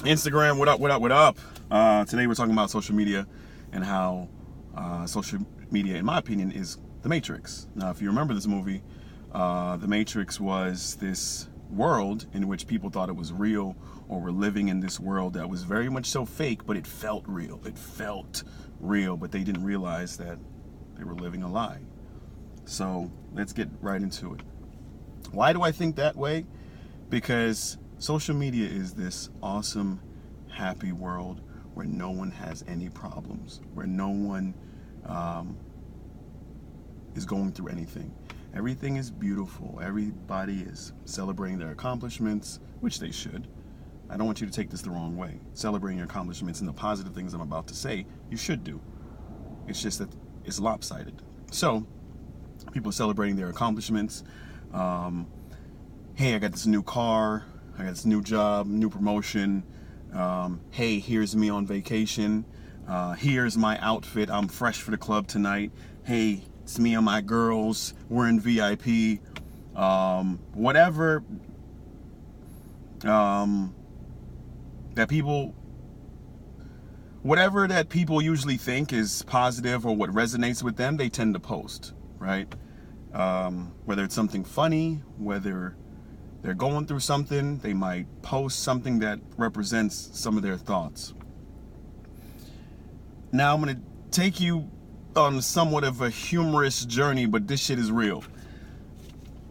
Instagram, what up, what up, what up? Today we're talking about social media and how social media, in my opinion, is the Matrix. Now, if you remember this movie, the Matrix was this world in which people thought it was real, or were living in this world that was very much so fake, but it felt real. It felt real, but they didn't realize that they were living a lie. So let's get right into it. Why do I think that way? Because social media is this awesome, happy world where no one has any problems, where no one is going through anything. Everything is beautiful. Everybody is celebrating their accomplishments, which they should. I don't want you to take this the wrong way. Celebrating your accomplishments and the positive things I'm about to say, you should do. It's just that it's lopsided. So, people are celebrating their accomplishments. Hey, I got this new car. I got this new job, new promotion. Hey, here's me on vacation. Here's my outfit. I'm fresh for the club tonight. Hey, it's me and my girls. We're in VIP. Whatever that people usually think is positive or what resonates with them, they tend to post, right? Whether it's something funny, whether they're going through something, they might post something that represents some of their thoughts. Now I'm going to take you on somewhat of a humorous journey, but this shit is real.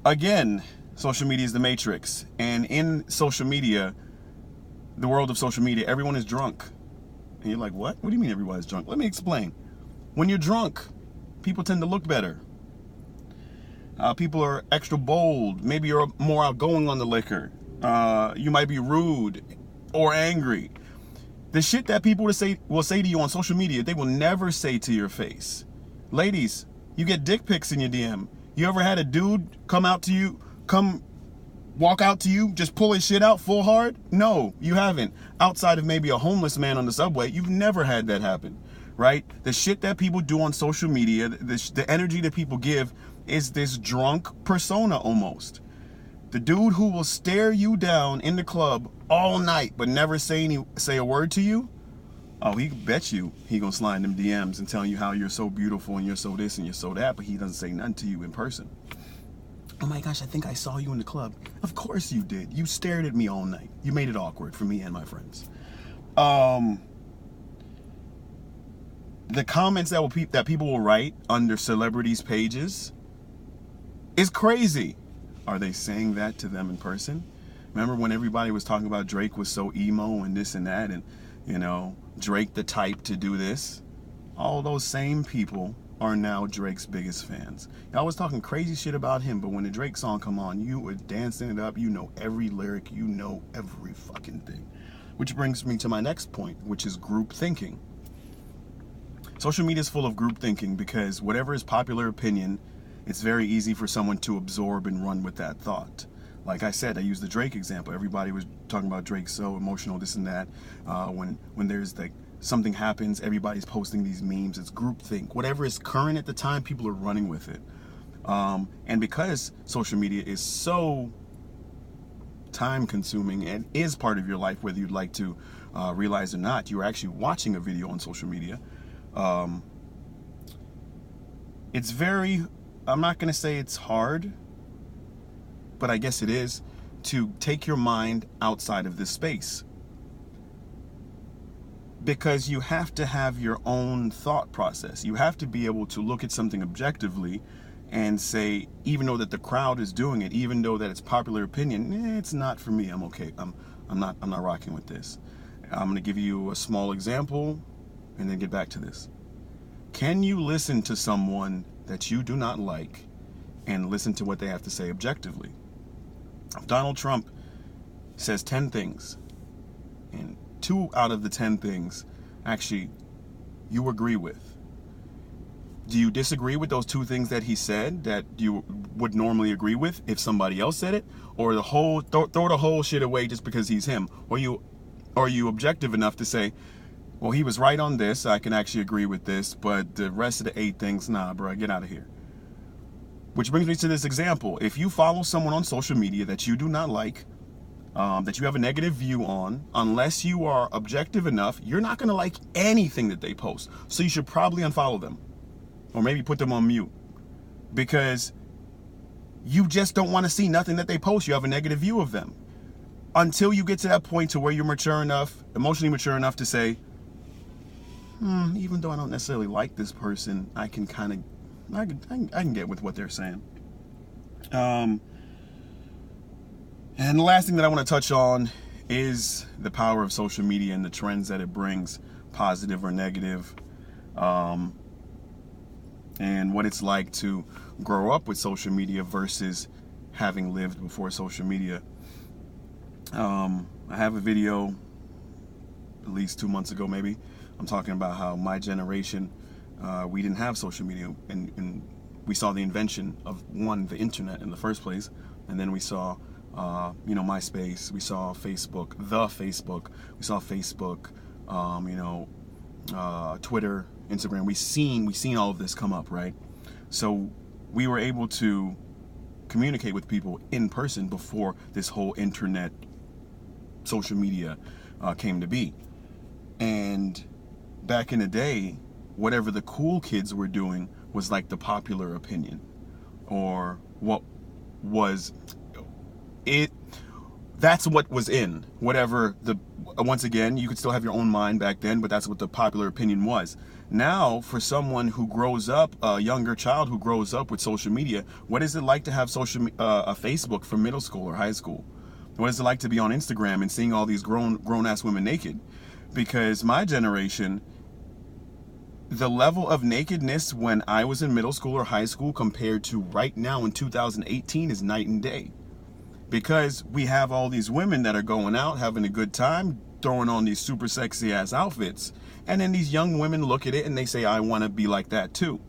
Again, social media is the Matrix. And in social media, the world of social media, everyone is drunk. And you're like, what? What do you mean everyone is drunk? Let me explain. When you're drunk, people tend to look better. People are extra bold. Maybe you're more outgoing on the liquor. You might be rude or angry. The shit that people will say to you on social media, they will never say to your face. Ladies, you get dick pics in your DM. You ever had a dude come walk out to you, just pull his shit out full hard? No, you haven't. Outside of maybe a homeless man on the subway, you've never had that happen, right? The shit that people do on social media, the energy that people give is this drunk persona almost. The dude who will stare you down in the club all night but never say a word to you, oh, he bet you he gonna slide them DMs and telling you how you're so beautiful and you're so this and you're so that, but he doesn't say nothing to you in person. Oh my gosh, I think I saw you in the club. Of course you did. You stared at me all night. You made it awkward for me and my friends. The comments that people will write under celebrities' pages is crazy. Are they saying that to them in person? Remember when everybody was talking about Drake was so emo and this and that, and, you know, Drake the type to do this? All those same people are now Drake's biggest fans. Y'all was talking crazy shit about him, but when the Drake song come on, you were dancing it up. You know every lyric. You know every fucking thing. Which brings me to my next point, which is group thinking. Social media is full of group thinking because whatever is popular opinion, it's very easy for someone to absorb and run with that thought. Like I said, I used the Drake example. Everybody was talking about Drake so emotional, this and that. When there's like something happens, everybody's posting these memes. It's groupthink. Whatever is current at the time, people are running with it. And because social media is so time-consuming and is part of your life, whether you'd like to realize or not, you're actually watching a video on social media. It's very, I'm not going to say it's hard, but I guess it is, to take your mind outside of this space. Because you have to have your own thought process. You have to be able to look at something objectively and say, even though that the crowd is doing it, even though that it's popular opinion, it's not for me. I'm okay. I'm not rocking with this. I'm going to give you a small example and then get back to this. Can you listen to someone that you do not like and listen to what they have to say objectively? If Donald Trump says 10 things, and 2 out of the 10 things actually you agree with, do you disagree with those 2 things that he said that you would normally agree with if somebody else said it? Or throw the whole shit away just because he's him? Or are you objective enough to say, well, he was right on this, I can actually agree with this, but the rest of the 8 things, nah, bro, get out of here. Which brings me to this example. If you follow someone on social media that you do not like, that you have a negative view on, unless you are objective enough, you're not going to like anything that they post. So you should probably unfollow them, or maybe put them on mute, because you just don't want to see nothing that they post. You have a negative view of them until you get to that point to where you're mature enough, emotionally mature enough to say, even though I don't necessarily like this person, I can get with what they're saying. And the last thing that I want to touch on is the power of social media and the trends that it brings, positive or negative, and what it's like to grow up with social media versus having lived before social media. I have a video at least 2 months ago, maybe. I'm talking about how my generation, we didn't have social media, and we saw the invention of the internet in the first place, and then we saw MySpace, we saw Facebook, we saw Facebook, Twitter, Instagram. We seen all of this come up, right? So we were able to communicate with people in person before this whole internet, social media came to be. And back in the day, whatever the cool kids were doing was like the popular opinion, or what was it. That's what was in. Whatever once again, you could still have your own mind back then, but that's what the popular opinion was. Now, for someone who grows up, a younger child who grows up with social media, what is it like to have a Facebook for middle school or high school? What is it like to be on Instagram and seeing all these grown-ass women naked? Because my generation, the level of nakedness when I was in middle school or high school compared to right now in 2018 is night and day. Because we have all these women that are going out, having a good time, throwing on these super sexy ass outfits. And then these young women look at it and they say, I want to be like that too.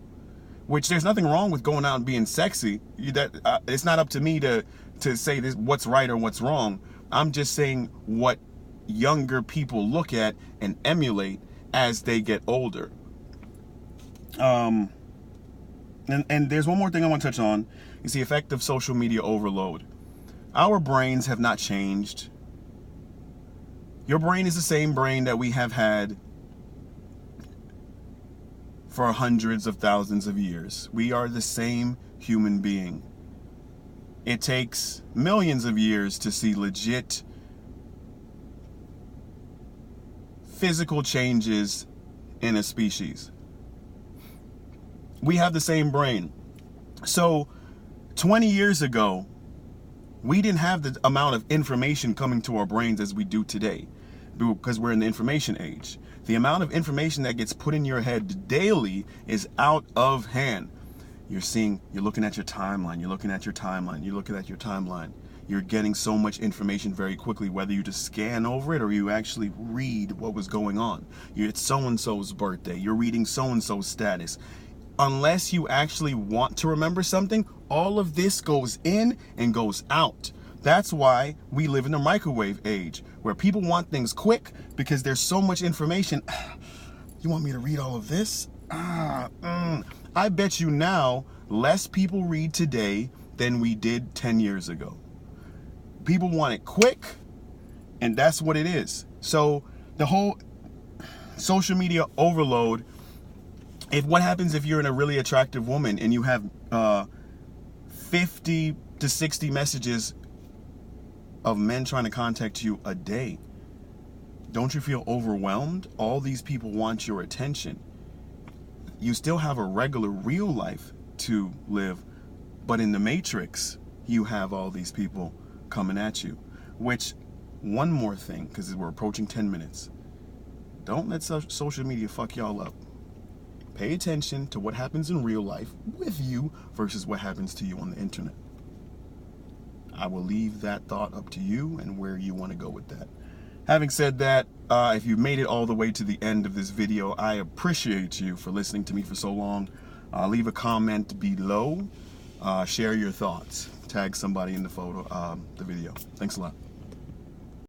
Which, there's nothing wrong with going out and being sexy. It's not up to me to say this, what's right or what's wrong. I'm just saying what younger people look at and emulate as they get older. And there's one more thing I want to touch on. Is the effect of social media overload. Our brains have not changed. Your brain is the same brain that we have had for hundreds of thousands of years. We are the same human being. It takes millions of years to see legit physical changes in a species. We have the same brain. So 20 years ago, we didn't have the amount of information coming to our brains as we do today, because we're in the information age. The amount of information that gets put in your head daily is out of hand. You're looking at your timeline, You're getting so much information very quickly, whether you just scan over it or you actually read what was going on. It's so-and-so's birthday. You're reading so-and-so's status. Unless you actually want to remember something, all of this goes in and goes out. That's why we live in the microwave age, where people want things quick because there's so much information. You want me to read all of this? I bet you now less people read today than we did 10 years ago. People want it quick, and that's what it is. So the whole social media overload, what happens if you're in a really attractive woman and you have 50 to 60 messages of men trying to contact you a day? Don't you feel overwhelmed? All these people want your attention. You still have a regular real life to live, but in the Matrix, you have all these people coming at you. Which, one more thing, because we're approaching 10 minutes. Don't let social media fuck y'all up. Pay attention to what happens in real life with you versus what happens to you on the internet. I will leave that thought up to you and where you want to go with that. Having said that, if you've made it all the way to the end of this video, I appreciate you for listening to me for so long. Leave a comment below. Share your thoughts. Tag somebody in the video. Thanks a lot.